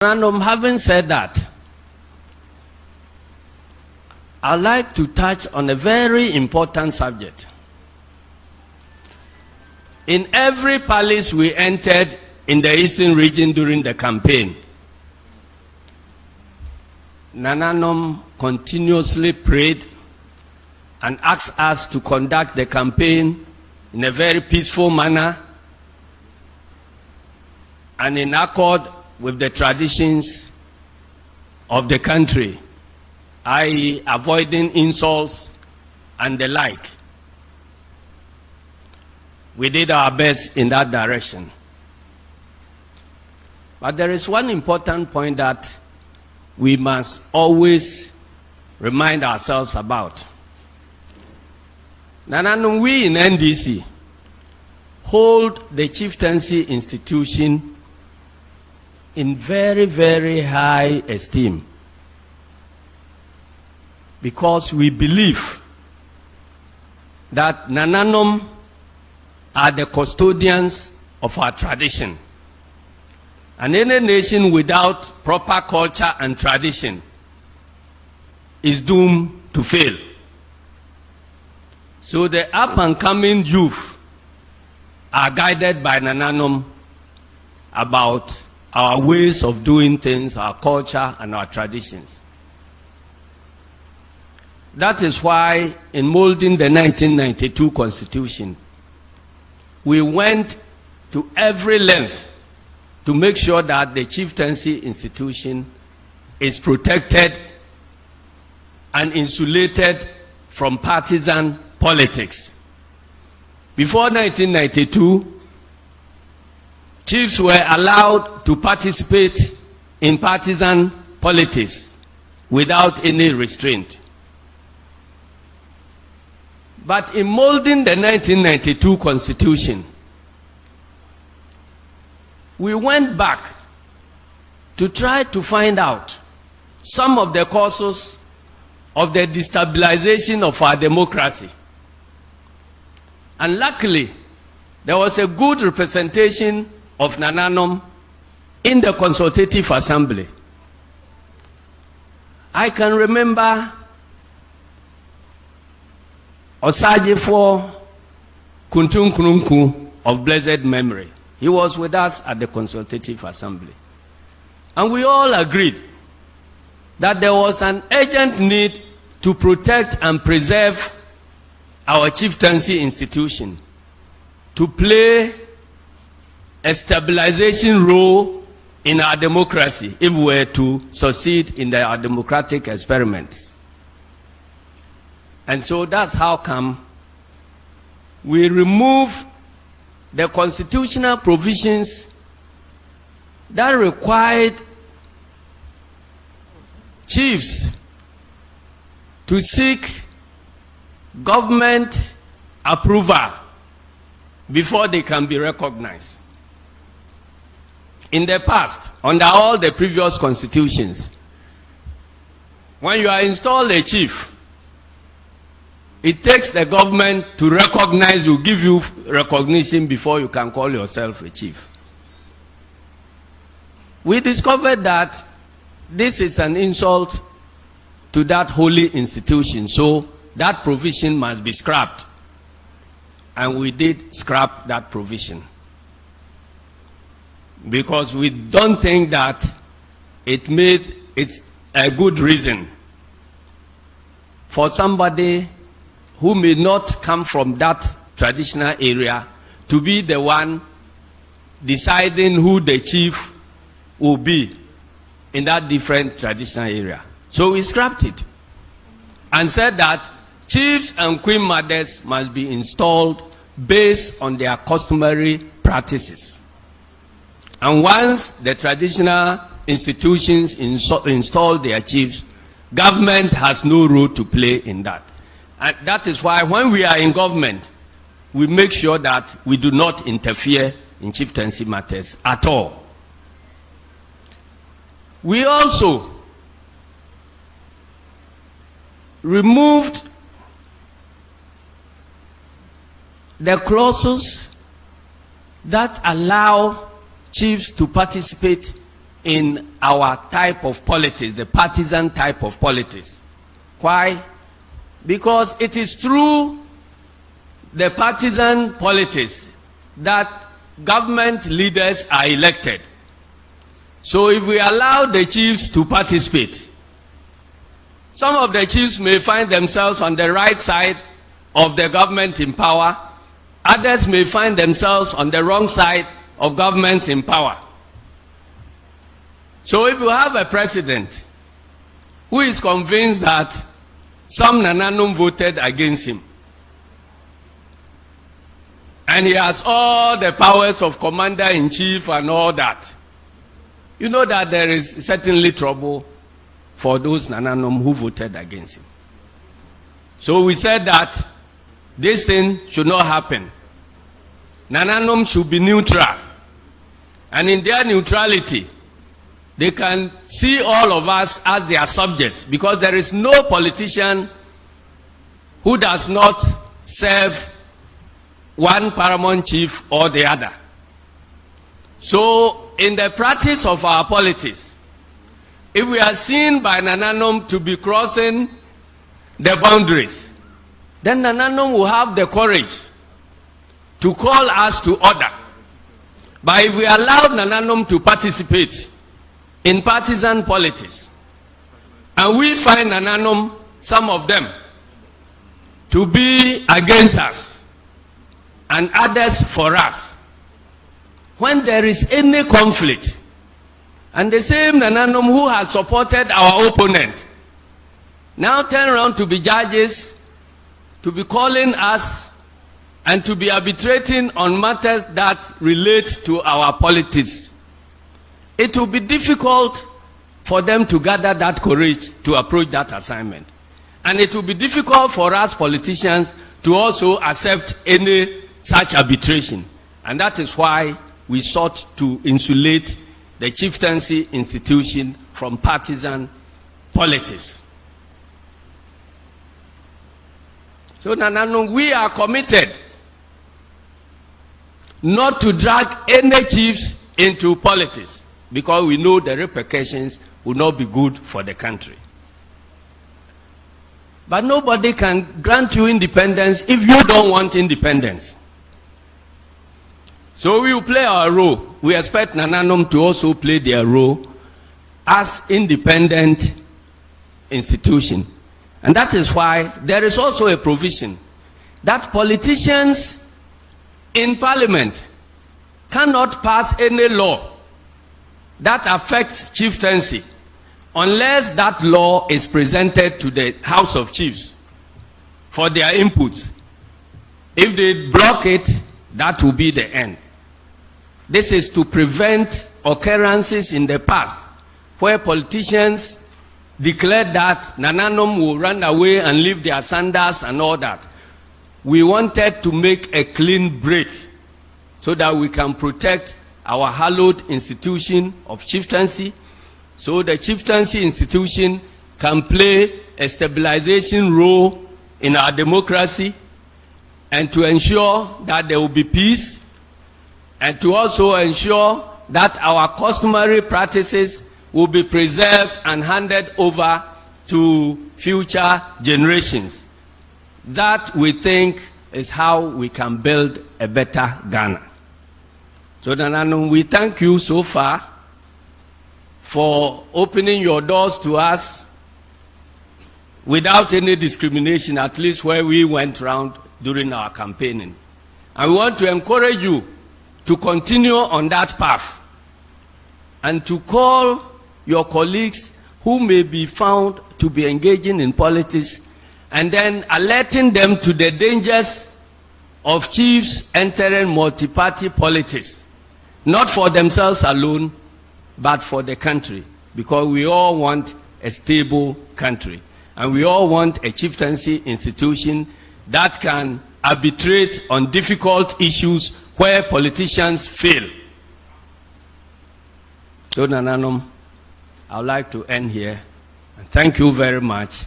Having said that, I'd like to touch on a very important subject. In every palace we entered in the eastern region during the campaign, Nananom continuously prayed and asked us to conduct the campaign in a very peaceful manner and in accord with the traditions of the country, i.e. avoiding insults and the like. We did our best in that direction. But there is one important point that we must always remind ourselves about. Nananom, we in NDC hold the chieftaincy institution in very, very high esteem, because we believe that Nananom are the custodians of our tradition. And any nation without proper culture and tradition is doomed to fail. So the up-and-coming youth are guided by Nananom about our ways of doing things, our culture, and our traditions. That is why, in molding the 1992 Constitution, we went to every length to make sure that the chieftaincy institution is protected and insulated from partisan politics. Before 1992, chiefs were allowed to participate in partisan politics without any restraint. But in molding the 1992 Constitution, we went back to try to find out some of the causes of the destabilization of our democracy. And luckily, there was a good representation of Nananom in the Consultative Assembly. I can remember Osajifo Kuntunkununku of blessed memory. He was with us at the Consultative Assembly. And we all agreed that there was an urgent need to protect and preserve our chieftaincy institution, to play a stabilization role in our democracy if we were to succeed in our democratic experiments. And so that's how come we remove the constitutional provisions that required chiefs to seek government approval before they can be recognized. In the past, under all the previous constitutions, when you are installed a chief, it takes the government to recognize you, give you recognition before you can call yourself a chief. We discovered that this is an insult to that holy institution, so that provision must be scrapped. And we did scrap that provision, because we don't think that it's a good reason for somebody who may not come from that traditional area to be the one deciding who the chief will be in that different traditional area. So we scrapped it and said that chiefs and queen mothers must be installed based on their customary practices. And once the traditional institutions install their chiefs, government has no role to play in that. And that is why when we are in government, we make sure that we do not interfere in chieftaincy matters at all. We also removed the clauses that allow chiefs to participate in our type of politics, the partisan type of politics. Why? Because it is through the partisan politics that government leaders are elected. So if we allow the chiefs to participate, some of the chiefs may find themselves on the right side of the government in power. Others may find themselves on the wrong side of government in power. So if you have a president who is convinced that some Nananom voted against him, and he has all the powers of commander-in-chief and all that, you know that there is certainly trouble for those Nananom who voted against him. So we said that this thing should not happen. Nananom should be neutral. And in their neutrality, they can see all of us as their subjects, because there is no politician who does not serve one paramount chief or the other. So in the practice of our politics, if we are seen by Nananom to be crossing the boundaries, then Nananom will have the courage to call us to order. But if we allow Nananom to participate in partisan politics, and we find Nananom, some of them, to be against us and others for us, when there is any conflict, and the same Nananom who has supported our opponent now turn around to be judges, to be calling us, and to be arbitrating on matters that relate to our politics, it will be difficult for them to gather that courage to approach that assignment. And it will be difficult for us politicians to also accept any such arbitration. And that is why we sought to insulate the chieftaincy institution from partisan politics. So Nananom, we are committed not to drag any chiefs into politics, because we know the repercussions will not be good for the country. But nobody can grant you independence if you don't want independence. So we will play our role. We expect Nananom to also play their role as independent institution. And that is why there is also a provision that politicians in parliament cannot pass any law that affects chieftaincy unless that law is presented to the House of Chiefs for their inputs. If they block it, that will be the end. This is to prevent occurrences in the past where politicians declared that Nananom will run away and leave their sandals and all that. We wanted to make a clean break so that we can protect our hallowed institution of chieftaincy, so the chieftaincy institution can play a stabilization role in our democracy, and to ensure that there will be peace, and to also ensure that our customary practices will be preserved and handed over to future generations. That, we think, is how we can build a better Ghana. So Nananom, we thank you so far for opening your doors to us without any discrimination, at least where we went round during our campaigning. And we want to encourage you to continue on that path and to call your colleagues who may be found to be engaging in politics, and then alerting them to the dangers of chiefs entering multi-party politics, not for themselves alone, but for the country, because we all want a stable country, and we all want a chieftaincy institution that can arbitrate on difficult issues where politicians fail. So Nananom, I would like to end here, and thank you very much,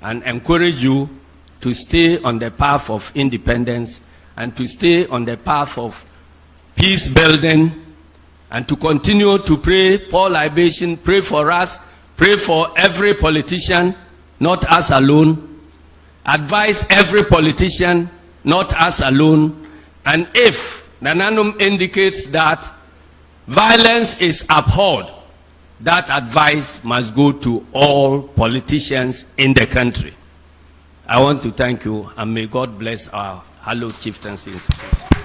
and encourage you to stay on the path of independence and to stay on the path of peace building and to continue to pray, pour libation, pray for us, pray for every politician, not us alone. Advise every politician, not us alone. And if Nananum indicates that violence is abhorred, that advice must go to all politicians in the country. I want to thank you, and may God bless our hallowed chieftains.